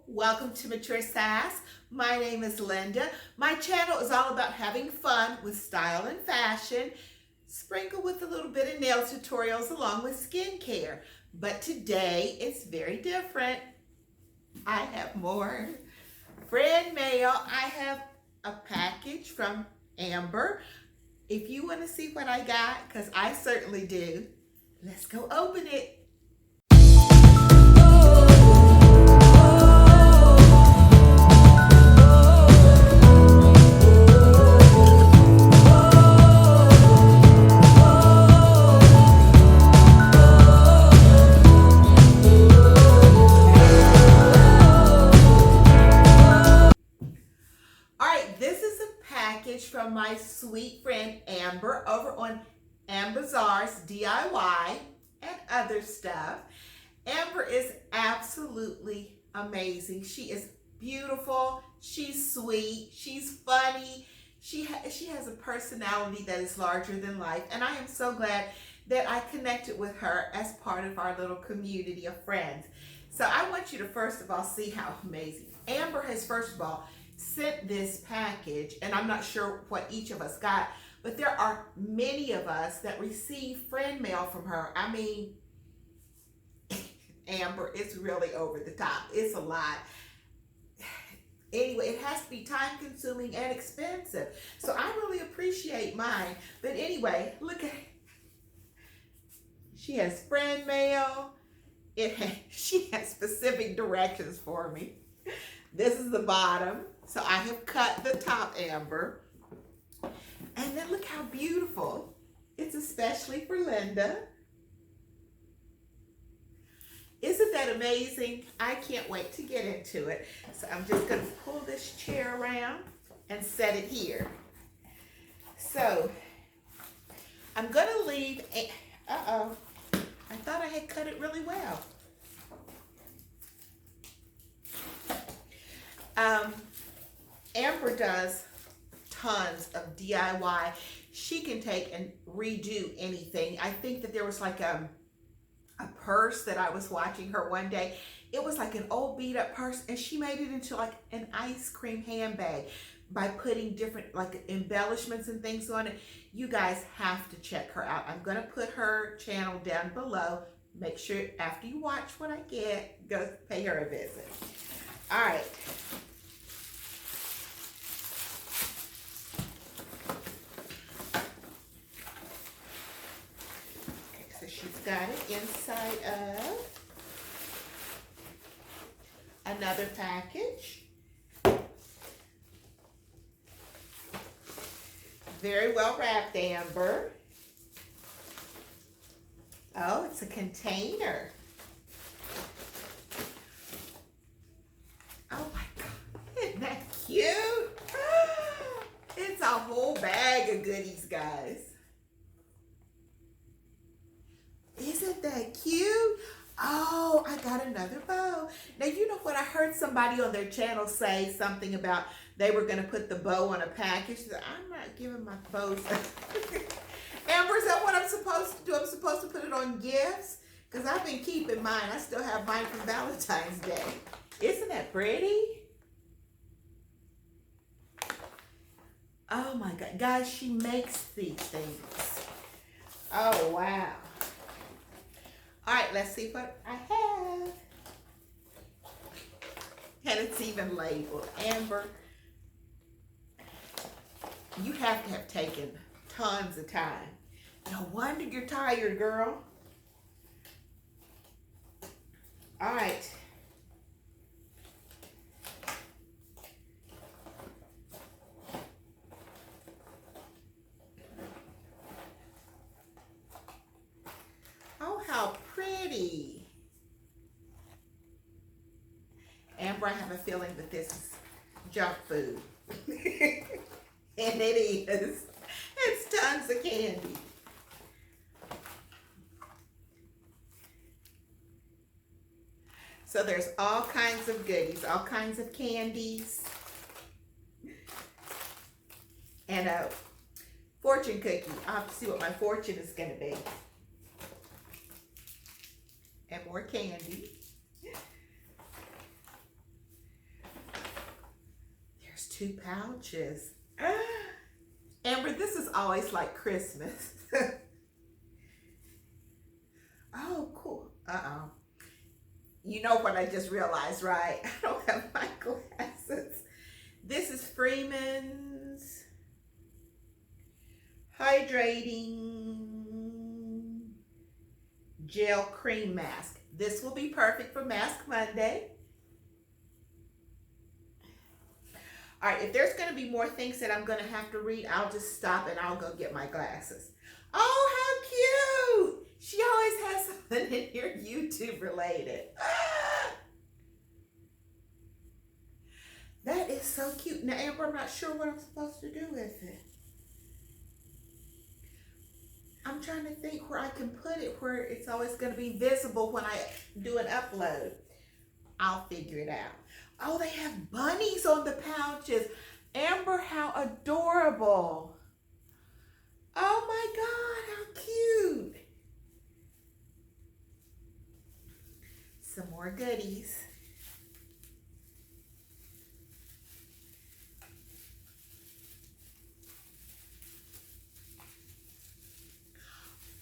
Welcome to Mature Sass. My name is Linda. My channel is all about having fun with style and fashion, sprinkled with a little bit of nail tutorials along with skincare. But today it's very different. I have more friend mail. I have a package from Amber. If you want to see what I got, because I certainly do, let's go open it. From my sweet friend Amber over on Ambizzares DIY and Other Stuff. Amber is absolutely amazing. She is beautiful, she's sweet, she's funny, she has a personality that is larger than life, and I am so glad that I connected with her as part of our little community of friends. So I want you to first of all see how amazing. Amber has first of all sent this package, and I'm not sure what each of us got, but there are many of us that receive friend mail from her. I mean, Amber, it's really over the top. It's a lot. Anyway, it has to be time consuming and expensive. So I really appreciate mine. But anyway, look at it. She has friend mail. She has specific directions for me. This is the bottom. So I have cut the top, Amber. And then look how beautiful. It's especially for Linda. Isn't that amazing? I can't wait to get into it. So I'm just going to pull this chair around and set it here. So I'm going to leave a... Uh-oh. I thought I had cut it really well. Amber does tons of DIY. She can take and redo anything. I think that there was like a purse that I was watching her one day. It was like an old beat up purse, and she made it into like an ice cream handbag by putting different like embellishments and things on it. You guys have to check her out. I'm going to put her channel down below. Make sure after you watch what I get, go pay her a visit. All right. She's got it inside of another package. Very well wrapped, Amber. Oh, it's a container. Oh my God, isn't that cute? It's a whole bag of goodies, guys. Isn't that cute? Oh, I got another bow. Now, you know what? I heard somebody on their channel say something about they were going to put the bow on a package. I'm not giving my bows. Amber, is that what I'm supposed to do? I'm supposed to put it on gifts? Because I've been keeping mine. I still have mine from Valentine's Day. Isn't that pretty? Oh, my God. Guys, she makes these things. Oh, wow. All right, let's see what I have. And it's even labeled. Amber, you have to have taken tons of time. No wonder you're tired, girl. All right. Oh, how pretty. Amber, I have a feeling that this is junk food. And it is. It's tons of candy. So there's all kinds of goodies, all kinds of candies. And a fortune cookie. I'll have to see what my fortune is going to be. And more candy. 2 pouches. Amber, this is always like Christmas. Oh, cool. Uh-oh. You know what I just realized, right? I don't have my glasses. This is Freeman's Hydrating Gel Cream Mask. This will be perfect for Mask Monday. All right, if there's going to be more things that I'm going to have to read, I'll just stop and I'll go get my glasses. Oh, how cute! She always has something in here YouTube related. Ah! That is so cute. Now, Amber, I'm not sure what I'm supposed to do with it. I'm trying to think where I can put it where it's always going to be visible when I do an upload. I'll figure it out. Oh, they have bunnies on the pouches. Amber, how adorable. Oh my God, how cute. Some more goodies.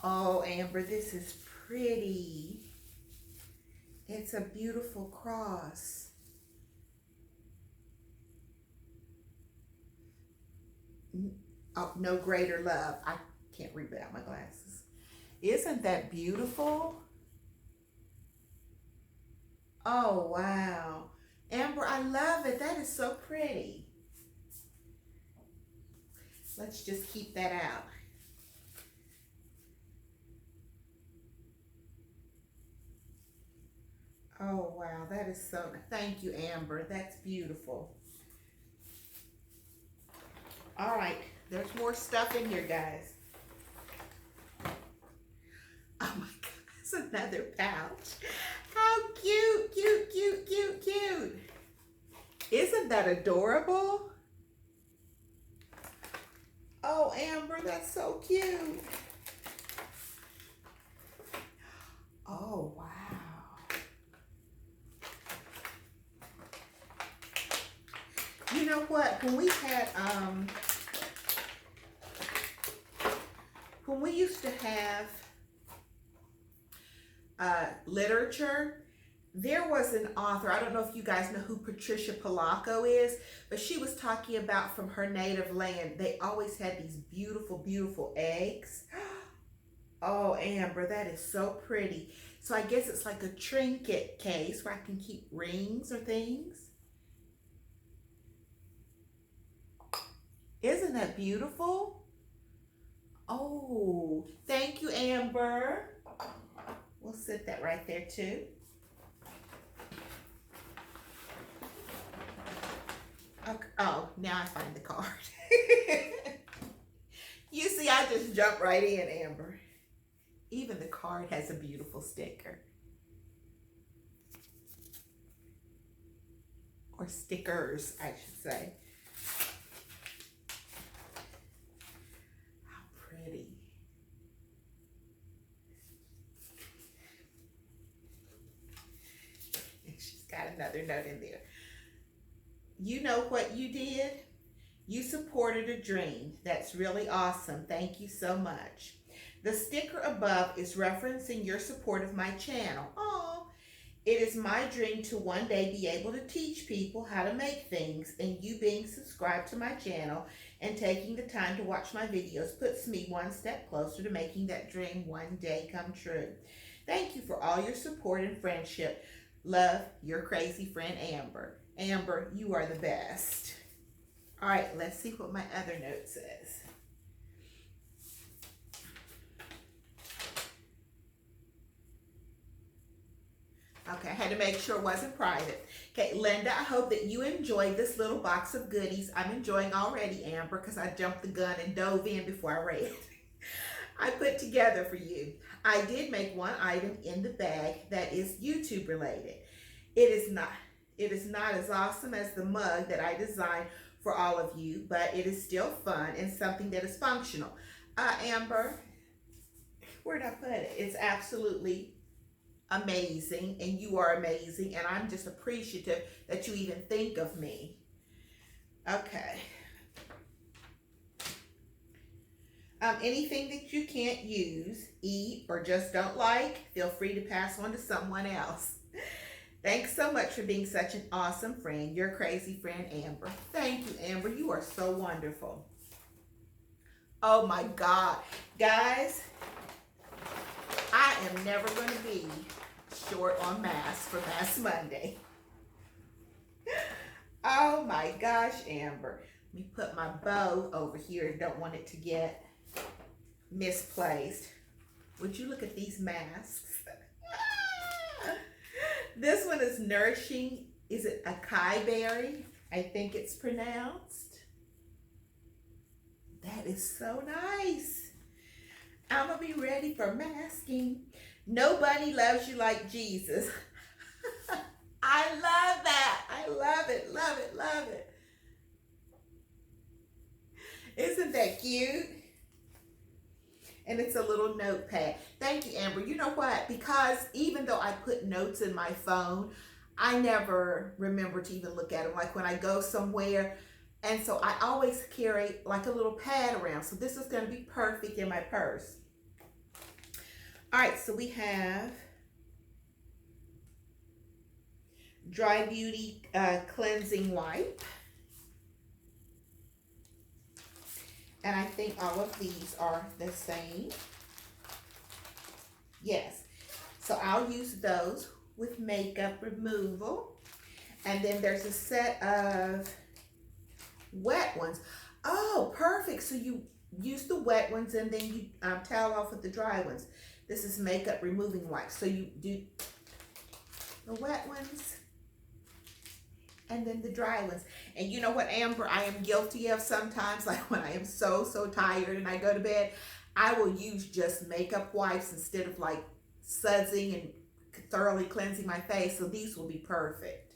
Oh, Amber, this is pretty. It's a beautiful cross. Oh, no greater love. I can't read without my glasses. Isn't that beautiful? Oh, wow. Amber, I love it. That is so pretty. Let's just keep that out. Oh, wow. That is so, thank you, Amber. That's beautiful. All right. There's more stuff in here, guys. Oh my God, it's another pouch. How cute, cute, cute, cute, cute. Isn't that adorable? Oh, Amber, that's so cute. Oh, wow. You know what? When we had, when we used to have literature, there was an author, I don't know if you guys know who Patricia Polacco is, but she was talking about from her native land, they always had these beautiful, beautiful eggs. Oh, Amber, that is so pretty. So I guess it's like a trinket case where I can keep rings or things. Isn't that beautiful? Oh, thank you, Amber. We'll sit that right there too. Okay. Oh, now I find the card. You see, I just jumped right in, Amber. Even the card has a beautiful sticker. Or stickers, I should say. How pretty. And she's got another note in there. You know what you did? You supported a dream. That's really awesome. Thank you so much. The sticker above is referencing your support of my channel. Oh, it is my dream to one day be able to teach people how to make things, and you being subscribed to my channel and taking the time to watch my videos puts me one step closer to making that dream one day come true. Thank you for all your support and friendship. Love, your crazy friend, Amber. Amber, you are the best. All right, let's see what my other note says. Okay, I had to make sure it wasn't private. Okay, Linda, I hope that you enjoyed this little box of goodies. I'm enjoying already, Amber, because I jumped the gun and dove in before I read it. I put together for you. I did make one item in the bag that is YouTube related. It is not as awesome as the mug that I designed for all of you, but it is still fun and something that is functional. Amber, where'd I put it? It's absolutely amazing, and you are amazing, and I'm just appreciative that you even think of me. Okay. Anything that you can't use, eat, or just don't like, feel free to pass on to someone else. Thanks so much for being such an awesome friend. Your crazy friend, Amber. Thank you, Amber. You are so wonderful. Oh my God. Guys, I am never going to be short on masks for Mask Monday. Oh my gosh, Amber. Let me put my bow over here. Don't want it to get misplaced. Would you look at these masks? This one is nourishing. Is it acai berry? I think it's pronounced. That is so nice. I'm gonna be ready for masking. Nobody loves you like Jesus. I love that. I love it, love it, love it. Isn't that cute? And it's a little notepad. Thank you, Amber. You know what? Because even though I put notes in my phone, I never remember to even look at them. Like when I go somewhere, and so I always carry like a little pad around. So this is going to be perfect in my purse. All right, so we have Dry Beauty Cleansing Wipe. And I think all of these are the same. Yes. So I'll use those with makeup removal. And then there's a set of wet ones. Oh, perfect. So you use the wet ones and then you towel off with the dry ones. This is makeup removing wipes. So you do the wet ones and then the dry ones. And you know what, Amber, I am guilty of sometimes, like when I am so tired and I go to bed, I will use just makeup wipes instead of like sudsing and thoroughly cleansing my face. So these will be perfect.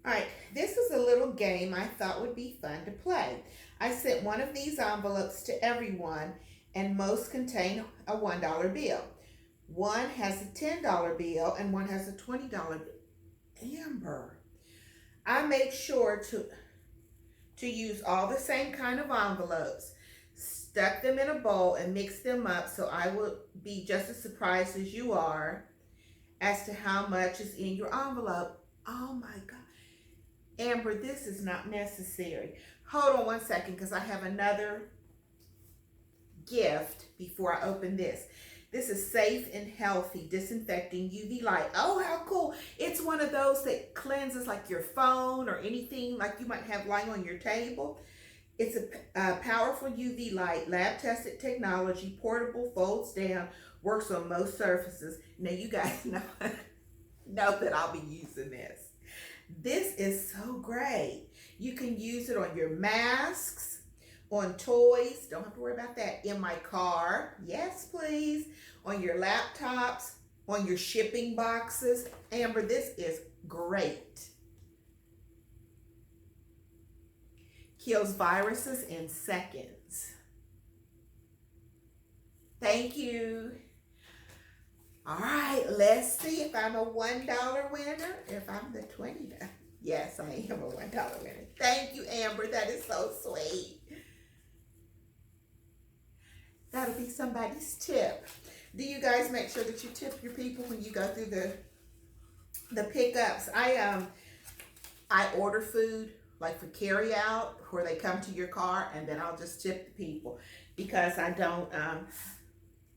All right, this is a little game I thought would be fun to play. I sent one of these envelopes to everyone and most contain a $1 bill. One has a $10 bill and one has a $20 bill. Amber, I made sure to use all the same kind of envelopes, stuck them in a bowl and mixed them up so I will be just as surprised as you are as to how much is in your envelope. Oh my God. Amber, this is not necessary. Hold on one second because I have another gift before I open this. This is Safe and Healthy Disinfecting UV Light. Oh, how cool. It's one of those that cleanses like your phone or anything like you might have lying on your table. It's a powerful UV light, lab-tested technology, portable, folds down, works on most surfaces. Now you guys know that I'll be using this. This is so great. You can use it on your masks, on toys, don't have to worry about that, in my car, yes please, on your laptops, on your shipping boxes. Amber, this is great. Kills viruses in seconds. Thank you. All right, let's see if I'm a $1 winner, if I'm the $20. Yes, I am a $1 winner. Thank you, Amber. That is so sweet. That'll be somebody's tip. Do you guys make sure that you tip your people when you go through the pickups? I order food like for carry out where they come to your car and then I'll just tip the people because I don't,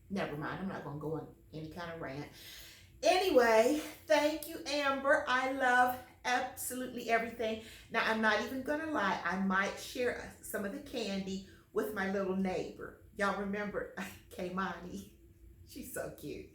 never mind, I'm not gonna go on any kind of rant. Anyway, thank you, Amber. I love absolutely everything. Now, I'm not even gonna lie, I might share some of the candy with my little neighbor. Y'all remember Kaimani? She's so cute.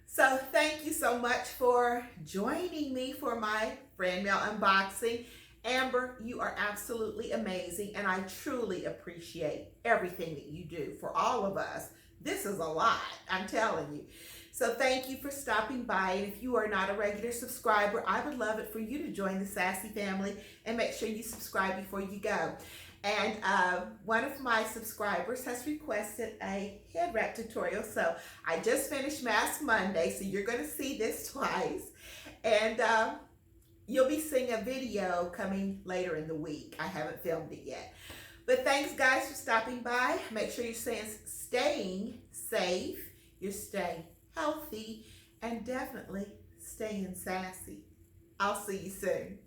So thank you so much for joining me for my friend mail unboxing. Amber, you are absolutely amazing, and I truly appreciate everything that you do for all of us. This is a lot, I'm telling you. So thank you for stopping by, and if you are not a regular subscriber, I would love it for you to join the Sassy family and make sure you subscribe before you go. And one of my subscribers has requested a head wrap tutorial. So I just finished Mask Monday, so you're going to see this twice. And you'll be seeing a video coming later in the week. I haven't filmed it yet. But thanks, guys, for stopping by. Make sure you're staying safe, you're staying healthy, and definitely staying sassy. I'll see you soon.